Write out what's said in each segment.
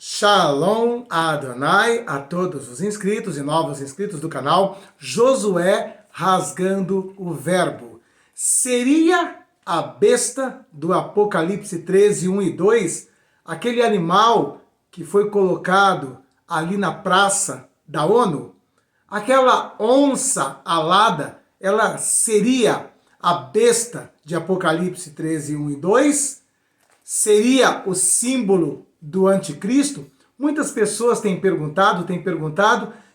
Shalom Adonai a todos os inscritos e novos inscritos do canal Josué Rasgando o Verbo. Seria a besta do Apocalipse 13, 1 e 2, aquele animal que foi colocado ali na praça da ONU? Aquela onça alada, ela seria a besta de Apocalipse 13, 1 e 2? Seria o símbolo do anticristo? Muitas pessoas têm perguntado,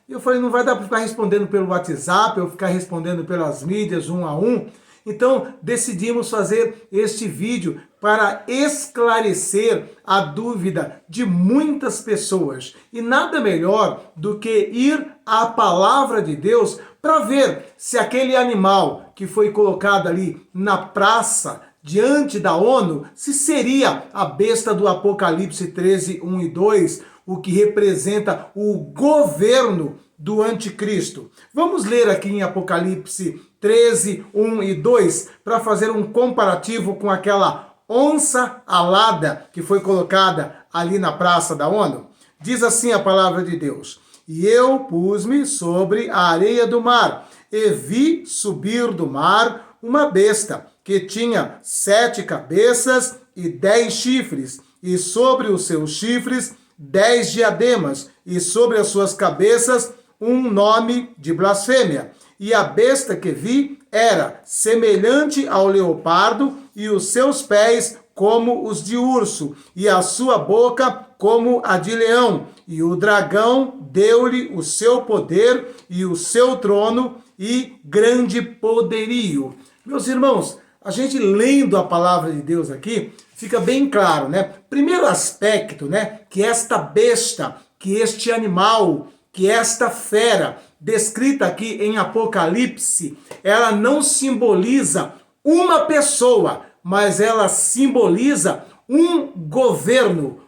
e eu falei, não vai dar para ficar respondendo pelo WhatsApp, ou ficar respondendo pelas mídias, um a um. Então, decidimos fazer este vídeo para esclarecer a dúvida de muitas pessoas. E nada melhor do que ir à palavra de Deus para ver se aquele animal que foi colocado ali na praça, diante da ONU, se seria a besta do Apocalipse 13, 1 e 2, o que representa o governo do anticristo. Vamos ler aqui em Apocalipse 13, 1 e 2, para fazer um comparativo com aquela onça alada que foi colocada ali na praça da ONU. Diz assim a palavra de Deus: E eu pus-me sobre a areia do mar, e vi subir do mar uma besta, que tinha 7 cabeças e 10 chifres, e sobre os seus chifres 10 diademas, e sobre as suas cabeças um nome de blasfêmia. E a besta que vi era semelhante ao leopardo, e os seus pés como os de urso, e a sua boca como a de leão. E o dragão deu-lhe o seu poder e o seu trono e grande poderio. Meus irmãos, a gente lendo a palavra de Deus aqui, fica bem claro, né? Primeiro aspecto, né? Que esta besta, que este animal, que esta fera, descrita aqui em Apocalipse, ela não simboliza uma pessoa, mas ela simboliza um governo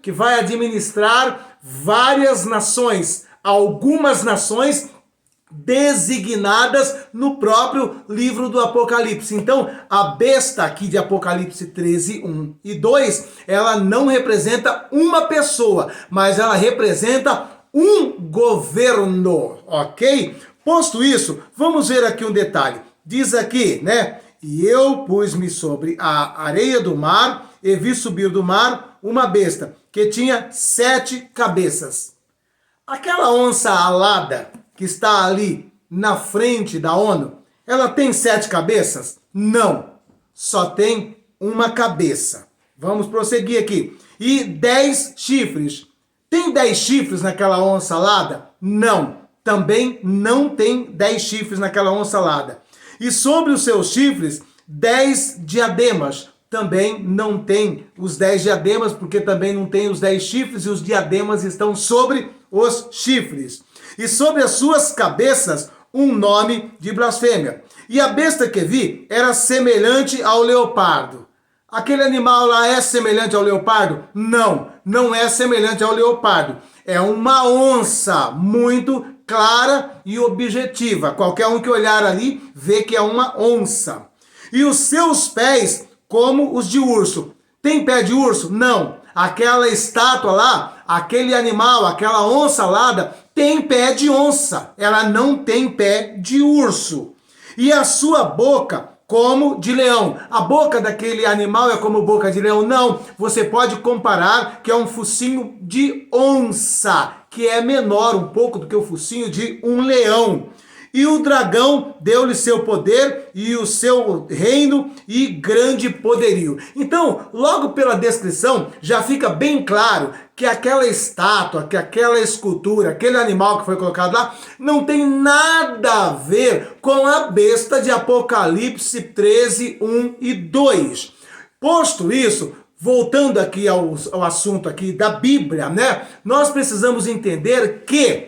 que vai administrar várias nações, algumas nações designadas no próprio livro do Apocalipse. Então, a besta aqui de Apocalipse 13, 1 e 2, ela não representa uma pessoa, mas ela representa um governo, ok? Posto isso, vamos ver aqui um detalhe. Diz aqui, né? E eu pus-me sobre a areia do mar, e vi subir do mar uma besta, que tinha 7 cabeças. Aquela onça alada que está ali na frente da ONU, ela tem 7 cabeças? Não, só tem uma cabeça. Vamos prosseguir aqui. E 10 chifres. Tem 10 chifres naquela onça alada? Não, também não tem 10 chifres naquela onça alada. E sobre os seus chifres, 10 diademas. Também não tem os 10 diademas, porque também não tem os 10 chifres, e os diademas estão sobre os chifres. E sobre as suas cabeças um nome de blasfêmia. E a besta que vi era semelhante ao leopardo. Aquele animal lá é semelhante ao leopardo? Não, não é semelhante ao leopardo. É uma onça muito clara e objetiva. Qualquer um que olhar ali vê que é uma onça. E os seus pés como os de urso. Tem pé de urso? Não. Aquela estátua lá, aquele animal, aquela onça alada, tem pé de onça. Ela não tem pé de urso. E a sua boca como de leão. A boca daquele animal é como boca de leão? Não. Você pode comparar que é um focinho de onça, que é menor um pouco do que o focinho de um leão. E o dragão deu-lhe seu poder e o seu reino e grande poderio. Então, logo pela descrição, já fica bem claro que aquela estátua, que aquela escultura, aquele animal que foi colocado lá, não tem nada a ver com a besta de Apocalipse 13, 1 e 2. Posto isso, voltando aqui ao assunto aqui da Bíblia, né? Nós precisamos entender que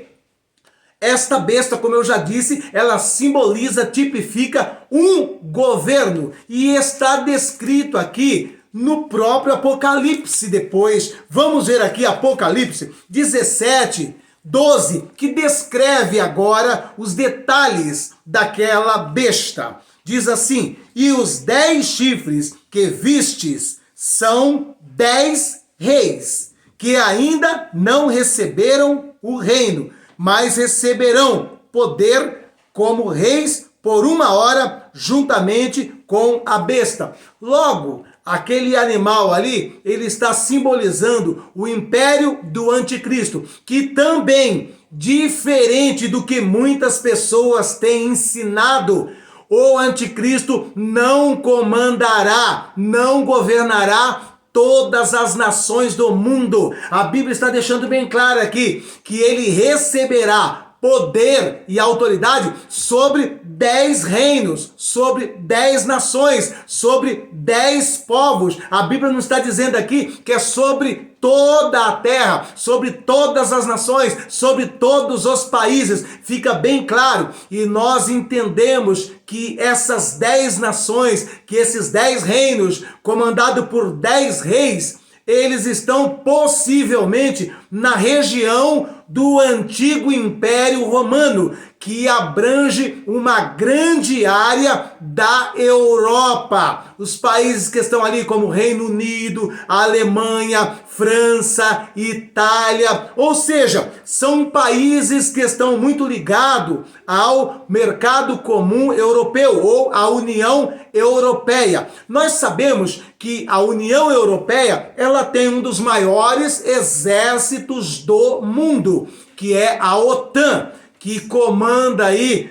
esta besta, como eu já disse, ela simboliza, tipifica um governo. E está descrito aqui no próprio Apocalipse depois. Vamos ver aqui Apocalipse 17, 12, que descreve agora os detalhes daquela besta. Diz assim: E os 10 chifres que vistes são 10 reis que ainda não receberam o reino, mas receberão poder como reis por 1 hora, juntamente com a besta. Logo, aquele animal ali, ele está simbolizando o império do anticristo, que também, diferente do que muitas pessoas têm ensinado, o anticristo não comandará, não governará todas as nações do mundo. A Bíblia está deixando bem claro aqui que ele receberá poder e autoridade sobre 10 reinos, sobre 10 nações, sobre 10 povos. A Bíblia não está dizendo aqui que é sobre toda a terra, sobre todas as nações, sobre todos os países. Fica bem claro, e nós entendemos que essas 10 nações, que esses 10 reinos, comandados por 10 reis, eles estão possivelmente na região do antigo Império Romano, que abrange uma grande área da Europa. Os países que estão ali, como Reino Unido, Alemanha, França, Itália, ou seja, são países que estão muito ligados ao mercado comum europeu ou à União Europeia. Nós sabemos que a União Europeia, ela tem um dos maiores exércitos do mundo, que é a OTAN, que comanda aí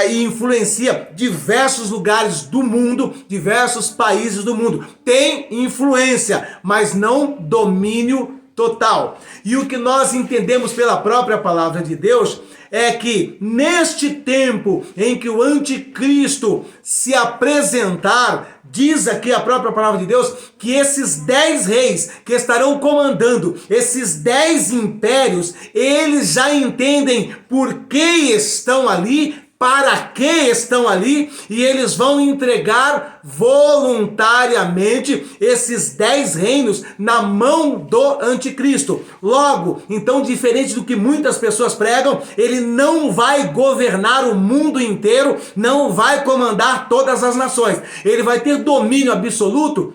e influencia diversos lugares do mundo, diversos países do mundo. Tem influência, mas não domínio total. E o que nós entendemos pela própria palavra de Deus é que neste tempo em que o anticristo se apresentar, diz aqui a própria palavra de Deus, que esses 10 reis que estarão comandando esses 10 impérios, eles já entendem por que estão ali, para que estão ali, e eles vão entregar voluntariamente esses 10 reinos na mão do anticristo. Logo, então, diferente do que muitas pessoas pregam, ele não vai governar o mundo inteiro, não vai comandar todas as nações. Ele vai ter domínio absoluto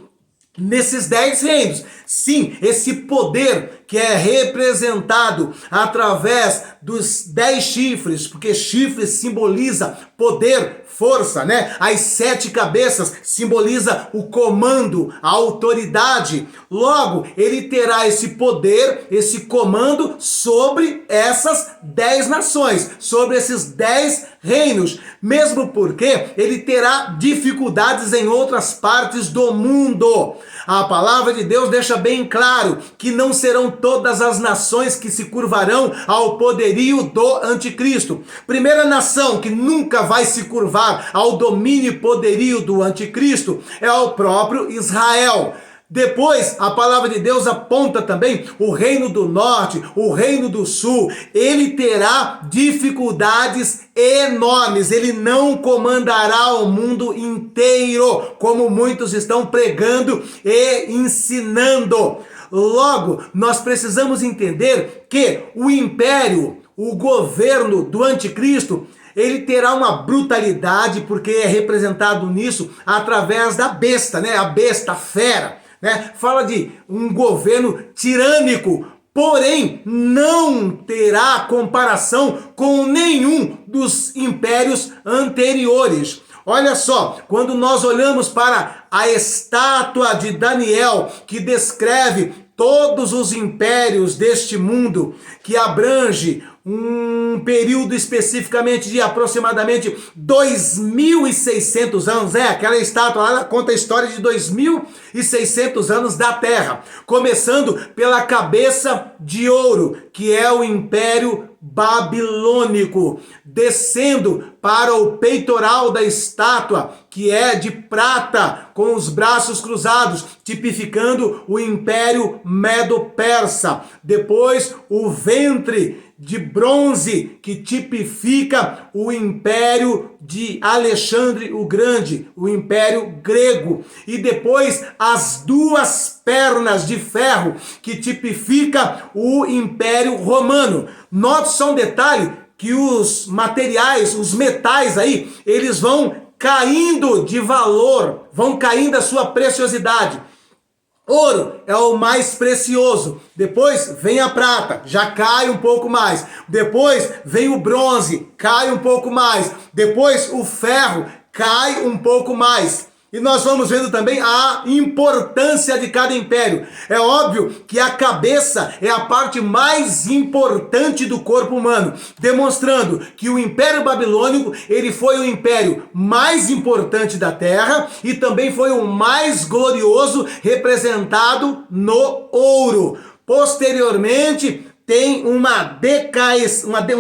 nesses 10 reinos. Sim, esse poder que é representado através dos 10 chifres, porque chifres simboliza poder, força, né? As 7 cabeças simboliza o comando, a autoridade. Logo, ele terá esse poder, esse comando sobre essas 10 nações, sobre esses 10 reinos, mesmo porque ele terá dificuldades em outras partes do mundo. A palavra de Deus deixa bem claro que não serão todas as nações que se curvarão ao poderio do anticristo. Primeira nação que nunca vai se curvar ao domínio e poderio do anticristo é o próprio Israel. Depois, a palavra de Deus aponta também o reino do norte, o reino do sul. Ele terá dificuldades enormes. Ele não comandará o mundo inteiro, como muitos estão pregando e ensinando. Logo, nós precisamos entender que o império, o governo do anticristo, ele terá uma brutalidade, porque é representado nisso através da besta, né? A besta, a fera. Fala de um governo tirânico, porém não terá comparação com nenhum dos impérios anteriores. Olha só, quando nós olhamos para a estátua de Daniel, que descreve todos os impérios deste mundo, que abrange um período especificamente de aproximadamente 2.600 anos, aquela estátua lá conta a história de 2.600 anos da Terra, começando pela cabeça de ouro, que é o Império Babilônico, descendo para o peitoral da estátua, que é de prata, com os braços cruzados, tipificando o Império Medo-Persa. Depois, o ventre de bronze, que tipifica o Império de Alexandre o Grande, o Império Grego. E depois, as 2 pernas de ferro, que tipifica o Império Romano. Note só um detalhe, que os materiais, os metais aí, eles vão caindo de valor, vão caindo a sua preciosidade. Ouro é o mais precioso. Depois vem a prata, já cai um pouco mais. Depois vem o bronze, cai um pouco mais. Depois o ferro, cai um pouco mais. E nós vamos vendo também a importância de cada império. É óbvio que a cabeça é a parte mais importante do corpo humano, demonstrando que o Império Babilônico, ele foi o império mais importante da Terra e também foi o mais glorioso, representado no ouro. Posteriormente, tem uma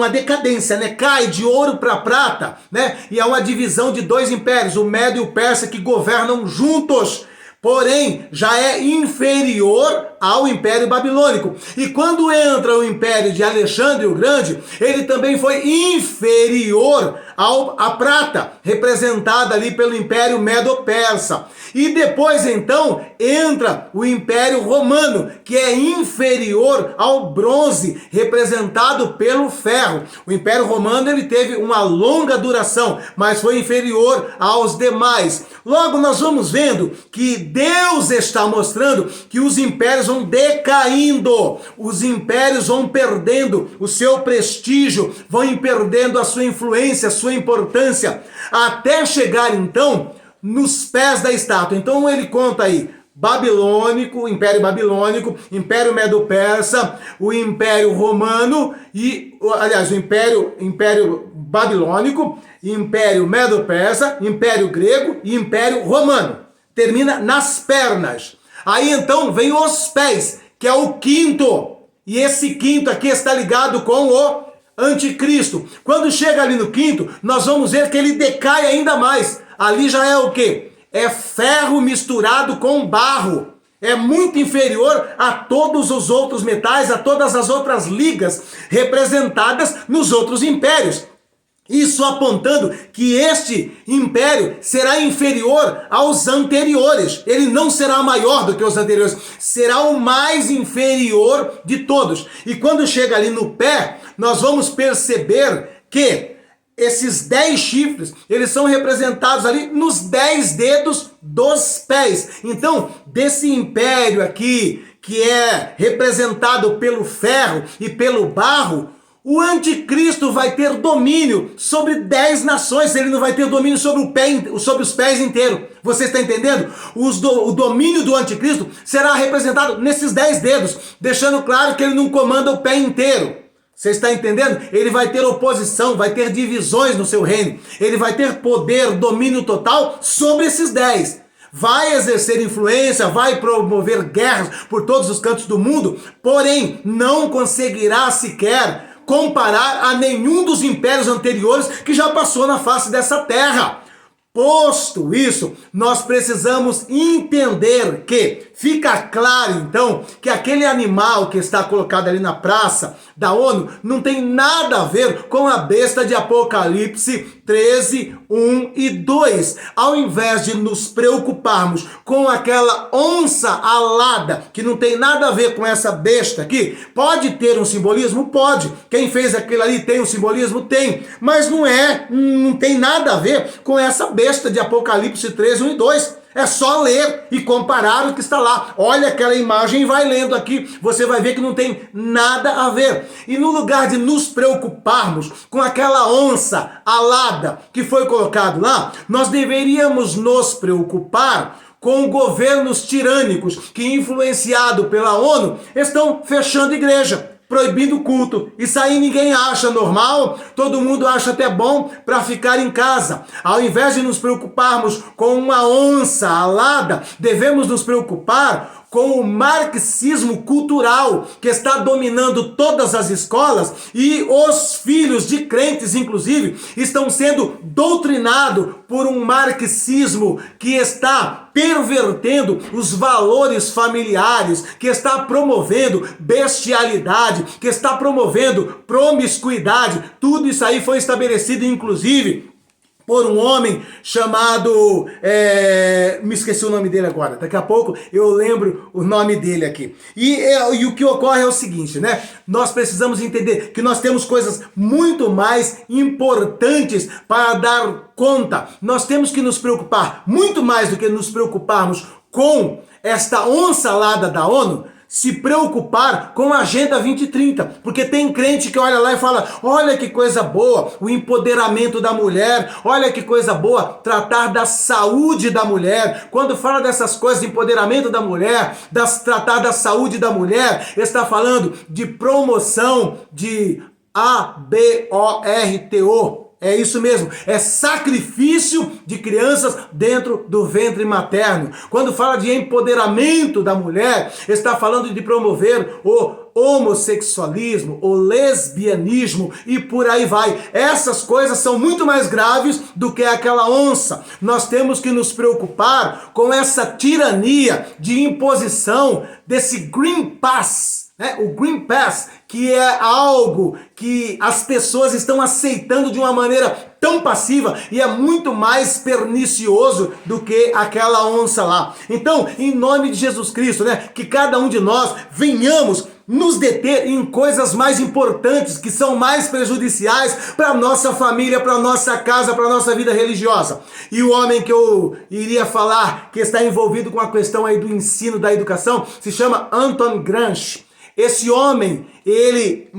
decadência, né? Cai de ouro para prata, né? E é uma divisão de dois impérios, o Médio e o Persa, que governam juntos. Porém, já é inferior ao Império Babilônico. E quando entra o Império de Alexandre o Grande, ele também foi inferior à prata, representada ali pelo Império Medo-Persa. E depois, então, entra o Império Romano, que é inferior ao bronze, representado pelo ferro. O Império Romano, ele teve uma longa duração, mas foi inferior aos demais. Logo, nós vamos vendo que Deus está mostrando que os impérios vão decaindo, os impérios vão perdendo o seu prestígio, vão perdendo a sua influência, a sua importância, até chegar, então, nos pés da estátua. Então ele conta aí Babilônico, Império Babilônico, Império Medo-Persa, o Império Romano e, aliás, o Império Babilônico, Império Medo-Persa, Império Grego e Império Romano. Termina nas pernas. Aí então vem os pés, que é o quinto. E esse quinto aqui está ligado com o Anticristo. Quando chega ali no quinto, nós vamos ver que ele decai ainda mais. Ali já é o quê? É ferro misturado com barro. É muito inferior a todos os outros metais, a todas as outras ligas representadas nos outros impérios. Isso apontando que este império será inferior aos anteriores. Ele não será maior do que os anteriores, será o mais inferior de todos. E quando chega ali no pé, nós vamos perceber que esses 10 chifres, eles são representados ali nos 10 dedos dos pés. Então, desse império aqui, que é representado pelo ferro e pelo barro, o anticristo vai ter domínio sobre 10 nações, ele não vai ter domínio sobre os pés inteiros. Você está entendendo? O domínio do anticristo será representado nesses 10 dedos, deixando claro que ele não comanda o pé inteiro. Você está entendendo? Ele vai ter oposição, vai ter divisões no seu reino. Ele vai ter poder, domínio total sobre esses 10. Vai exercer influência, vai promover guerras por todos os cantos do mundo, porém não conseguirá sequer comparar a nenhum dos impérios anteriores que já passou na face dessa terra. Posto isso, nós precisamos entender que fica claro, então, que aquele animal que está colocado ali na praça da ONU não tem nada a ver com a besta de Apocalipse 13, 1 e 2. Ao invés de nos preocuparmos com aquela onça alada, que não tem nada a ver com essa besta aqui, pode ter um simbolismo? Pode. Quem fez aquilo ali tem um simbolismo? Tem. Mas não tem nada a ver com essa besta de Apocalipse 13, 1 e 2. É só ler e comparar o que está lá. Olha aquela imagem e vai lendo aqui. Você vai ver que não tem nada a ver. E no lugar de nos preocuparmos com aquela onça alada que foi colocado lá, nós deveríamos nos preocupar com governos tirânicos que, influenciado pela ONU, estão fechando igreja, proibindo culto. Isso aí ninguém acha normal, todo mundo acha até bom para ficar em casa. Ao invés de nos preocuparmos com uma onça alada, devemos nos preocupar com o marxismo cultural que está dominando todas as escolas, e os filhos de crentes, inclusive, estão sendo doutrinados por um marxismo que está pervertendo os valores familiares, que está promovendo bestialidade, que está promovendo promiscuidade. Tudo isso aí foi estabelecido, inclusive, por um homem chamado, me esqueci o nome dele agora, daqui a pouco eu lembro o nome dele aqui. E o que ocorre é o seguinte, né? Nós precisamos entender que nós temos coisas muito mais importantes para dar conta. Nós temos que nos preocupar, muito mais do que nos preocuparmos com esta onça alada da ONU se preocupar com a Agenda 2030, porque tem crente que olha lá e fala, olha que coisa boa, o empoderamento da mulher, olha que coisa boa, tratar da saúde da mulher. Quando fala dessas coisas, empoderamento da mulher, tratar da saúde da mulher, está falando de promoção de aborto. É isso mesmo, é sacrifício de crianças dentro do ventre materno. Quando fala de empoderamento da mulher, está falando de promover o homossexualismo, o lesbianismo e por aí vai. Essas coisas são muito mais graves do que aquela onça. Nós temos que nos preocupar com essa tirania de imposição desse Green Pass. O Green Pass, que é algo que as pessoas estão aceitando de uma maneira tão passiva e é muito mais pernicioso do que aquela onça lá. Então, em nome de Jesus Cristo, que cada um de nós venhamos nos deter em coisas mais importantes, que são mais prejudiciais para a nossa família, para a nossa casa, para a nossa vida religiosa. E o homem que eu iria falar, que está envolvido com a questão aí do ensino, da educação, se chama Anton Gramsci. Esse homem, ele,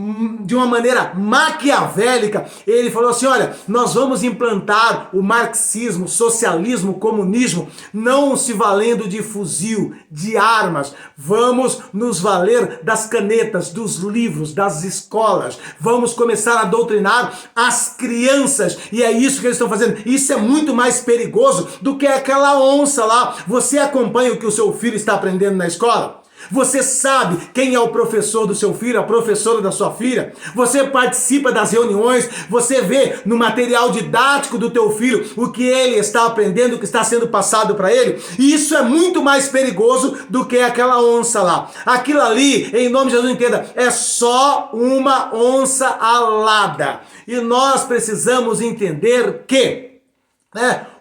de uma maneira maquiavélica, ele falou assim, olha, nós vamos implantar o marxismo, o socialismo, o comunismo, não se valendo de fuzil, de armas, vamos nos valer das canetas, dos livros, das escolas, vamos começar a doutrinar as crianças, e é isso que eles estão fazendo. Isso é muito mais perigoso do que aquela onça lá. Você acompanha o que o seu filho está aprendendo na escola? Você sabe quem é o professor do seu filho, a professora da sua filha? Você participa das reuniões, você vê no material didático do teu filho o que ele está aprendendo, o que está sendo passado para ele? E isso é muito mais perigoso do que aquela onça lá. Aquilo ali, em nome de Jesus, entenda, é só uma onça alada. E nós precisamos entender que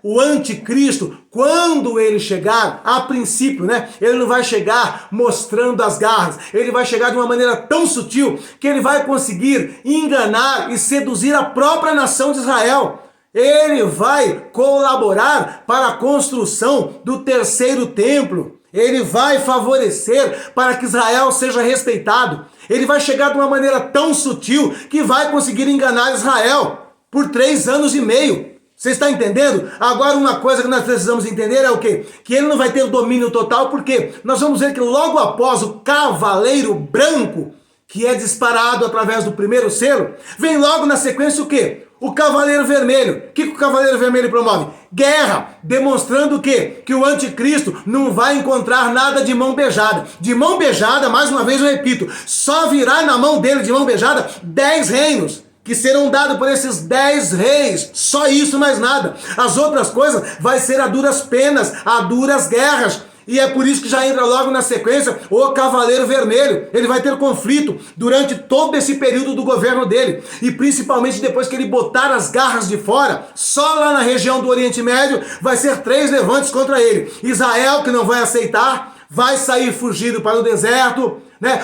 o anticristo, quando ele chegar, a princípio, ele não vai chegar mostrando as garras, ele vai chegar de uma maneira tão sutil que ele vai conseguir enganar e seduzir a própria nação de Israel. Ele vai colaborar para a construção do terceiro templo. Ele vai favorecer para que Israel seja respeitado. Ele vai chegar de uma maneira tão sutil que vai conseguir enganar Israel por 3 anos e meio. Você está entendendo? Agora uma coisa que nós precisamos entender é o quê? Que ele não vai ter o domínio total, porque nós vamos ver que logo após o cavaleiro branco, que é disparado através do primeiro selo, vem logo na sequência o quê? O cavaleiro vermelho. O que o cavaleiro vermelho promove? Guerra, demonstrando o quê? Que o anticristo não vai encontrar nada de mão beijada. De mão beijada, mais uma vez eu repito, só virá na mão dele de mão beijada 10 reinos. Que serão dados por esses 10 reis, só isso, mais nada. As outras coisas vai ser a duras penas, a duras guerras. E é por isso que já entra logo na sequência o Cavaleiro Vermelho. Ele vai ter conflito durante todo esse período do governo dele. E principalmente depois que ele botar as garras de fora, só lá na região do Oriente Médio vai ser 3 levantes contra ele. Israel, que não vai aceitar, vai sair fugido para o deserto.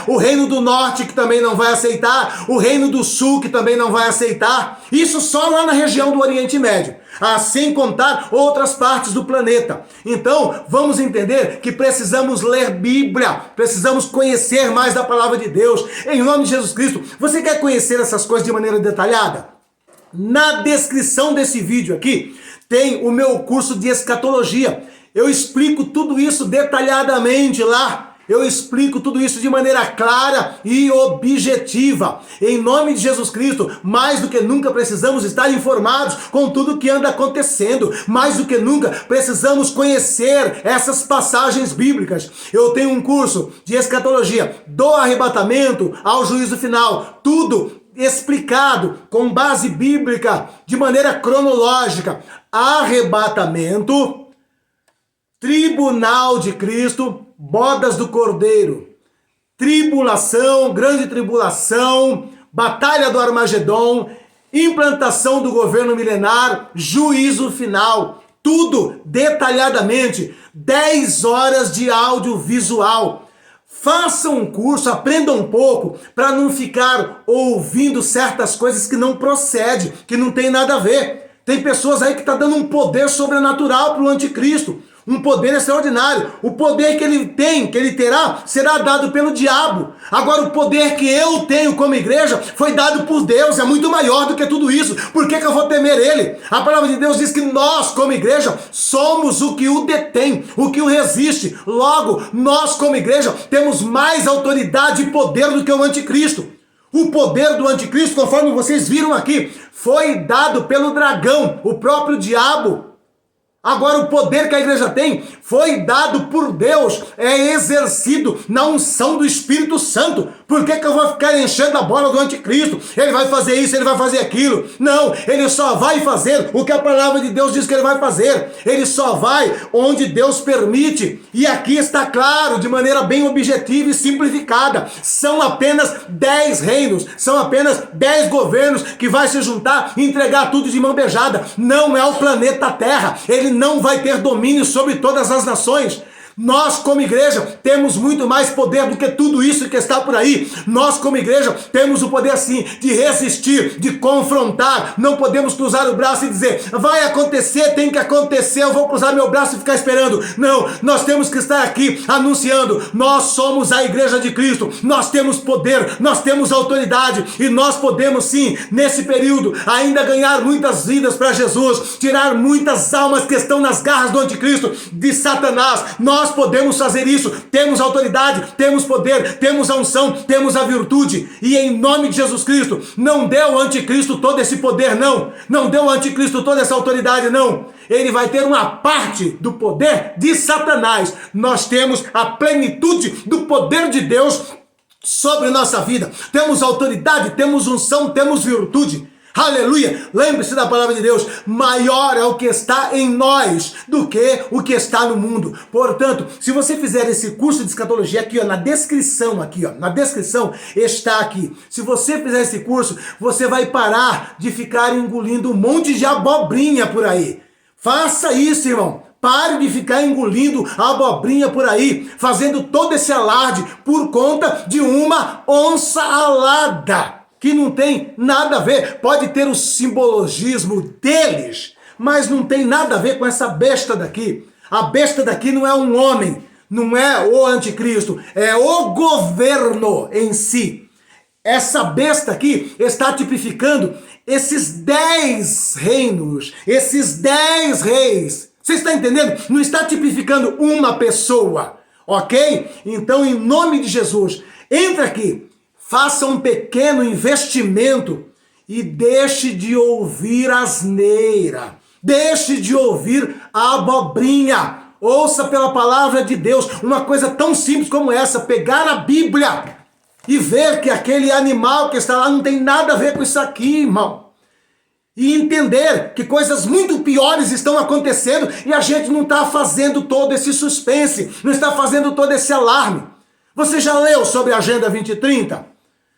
O reino do norte, que também não vai aceitar, o reino do sul, que também não vai aceitar, isso só lá na região do Oriente Médio, sem contar outras partes do planeta. Então, vamos entender que precisamos ler Bíblia, precisamos conhecer mais da palavra de Deus, em nome de Jesus Cristo. Você quer conhecer essas coisas de maneira detalhada? Na descrição desse vídeo aqui, tem o meu curso de escatologia. Eu explico tudo isso detalhadamente lá. Eu explico tudo isso de maneira clara e objetiva. Em nome de Jesus Cristo, mais do que nunca precisamos estar informados com tudo que anda acontecendo. Mais do que nunca precisamos conhecer essas passagens bíblicas. Eu tenho um curso de escatologia, do arrebatamento ao juízo final. Tudo explicado com base bíblica, de maneira cronológica. Arrebatamento, tribunal de Cristo, bodas do Cordeiro, tribulação, grande tribulação, batalha do Armagedon, implantação do governo milenar, juízo final, tudo detalhadamente, 10 horas de audiovisual. Façam um curso, aprendam um pouco, para não ficar ouvindo certas coisas que não procedem, que não tem nada a ver. Tem pessoas aí que estão dando um poder sobrenatural para o anticristo. um poder extraordinário. O poder que ele tem, que ele terá, será dado pelo diabo. Agora, o poder que eu tenho como igreja foi dado por Deus, é muito maior do que tudo isso. Por que eu vou temer ele? A palavra de Deus diz que nós, como igreja, somos o que o detém, o que o resiste. Logo, nós, como igreja, temos mais autoridade e poder do que o anticristo. O poder do anticristo, conforme vocês viram aqui, foi dado pelo dragão, o próprio diabo. Agora, o poder que a igreja tem foi dado por Deus, é exercido na unção do Espírito Santo. Por que eu vou ficar enchendo a bola do anticristo? Ele vai fazer isso, ele vai fazer aquilo. Não, ele só vai fazer o que a palavra de Deus diz que ele vai fazer. Ele só vai onde Deus permite. E aqui está claro, de maneira bem objetiva e simplificada. São apenas 10 reinos, são apenas 10 governos que vai se juntar e entregar tudo de mão beijada. Não é o planeta Terra. Ele não vai ter domínio sobre todas as nações. Nós, como igreja, temos muito mais poder do que tudo isso que está por aí. Nós, como igreja, temos o poder, sim, de resistir, de confrontar. Não podemos cruzar o braço e dizer, vai acontecer, tem que acontecer, eu vou cruzar meu braço e ficar esperando. Não, nós temos que estar aqui anunciando. Nós somos a igreja de Cristo. Nós temos poder, nós temos autoridade e nós podemos, sim, nesse período, ainda ganhar muitas vidas para Jesus, tirar muitas almas que estão nas garras do anticristo, de Satanás. Nós podemos fazer isso, temos autoridade, temos poder, temos a unção, temos a virtude, e em nome de Jesus Cristo, não deu ao anticristo todo esse poder, não deu ao anticristo toda essa autoridade, não. Ele vai ter uma parte do poder de Satanás. Nós temos a plenitude do poder de Deus sobre nossa vida. Temos autoridade, temos unção, temos virtude. Aleluia! Lembre-se da palavra de Deus, maior é o que está em nós do que o que está no mundo. Portanto, se você fizer esse curso de escatologia aqui, ó, na descrição está aqui. Se você fizer esse curso, você vai parar de ficar engolindo um monte de abobrinha por aí. Faça isso, irmão. Pare de ficar engolindo a abobrinha por aí, fazendo todo esse alarde por conta de uma onça alada, que não tem nada a ver. Pode ter o simbologismo deles, mas não tem nada a ver com essa besta daqui. A besta daqui não é um homem, não é o anticristo, é o governo em si. Essa besta aqui está tipificando esses 10 reinos, esses 10 reis. Você está entendendo? Não está tipificando uma pessoa, ok? Então, em nome de Jesus, entra aqui. Faça um pequeno investimento e deixe de ouvir asneira. Deixe de ouvir a abobrinha. Ouça pela palavra de Deus uma coisa tão simples como essa. Pegar a Bíblia e ver que aquele animal que está lá não tem nada a ver com isso aqui, irmão. E entender que coisas muito piores estão acontecendo e a gente não está fazendo todo esse suspense, não está fazendo todo esse alarme. Você já leu sobre a Agenda 2030?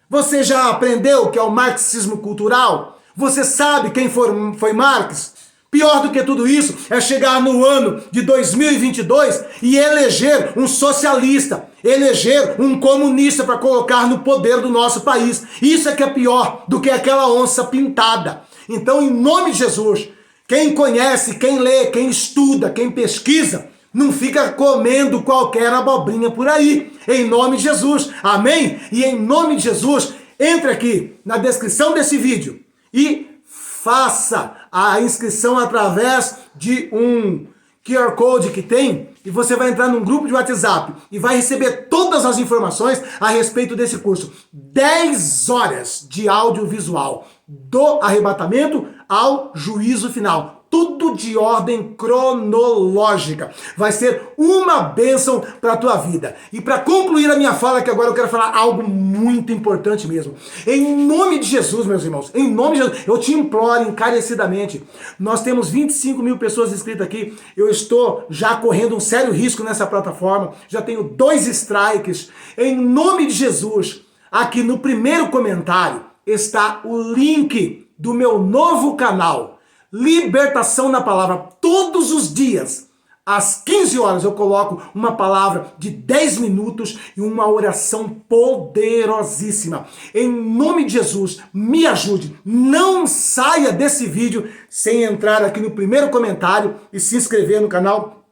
Você já aprendeu o que é o marxismo cultural? Você sabe quem foi Marx? Pior do que tudo isso é chegar no ano de 2022 e eleger um socialista, eleger um comunista para colocar no poder do nosso país. Isso é que é pior do que aquela onça pintada. Então, em nome de Jesus, quem conhece, quem lê, quem estuda, quem pesquisa, não fica comendo qualquer abobrinha por aí, em nome de Jesus, amém? E em nome de Jesus, entre aqui na descrição desse vídeo e faça a inscrição através de um QR Code que tem, e você vai entrar num grupo de WhatsApp e vai receber todas as informações a respeito desse curso. 10 horas de audiovisual, do arrebatamento ao juízo final. Tudo de ordem cronológica. Vai ser uma bênção para a tua vida. E para concluir a minha fala, que agora eu quero falar algo muito importante mesmo. Em nome de Jesus, meus irmãos, em nome de Jesus, eu te imploro encarecidamente. Nós temos 25 mil pessoas inscritas aqui. Eu estou já correndo um sério risco nessa plataforma. Já tenho 2 strikes. Em nome de Jesus, aqui no primeiro comentário está o link do meu novo canal, Libertação na Palavra. Todos os dias, às 15 horas, eu coloco uma palavra de 10 minutos e uma oração poderosíssima. Em nome de Jesus, me ajude. Não saia desse vídeo sem entrar aqui no primeiro comentário e se inscrever no canal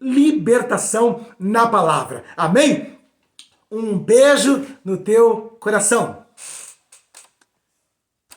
libertação na palavra. Amém? Um beijo no teu coração.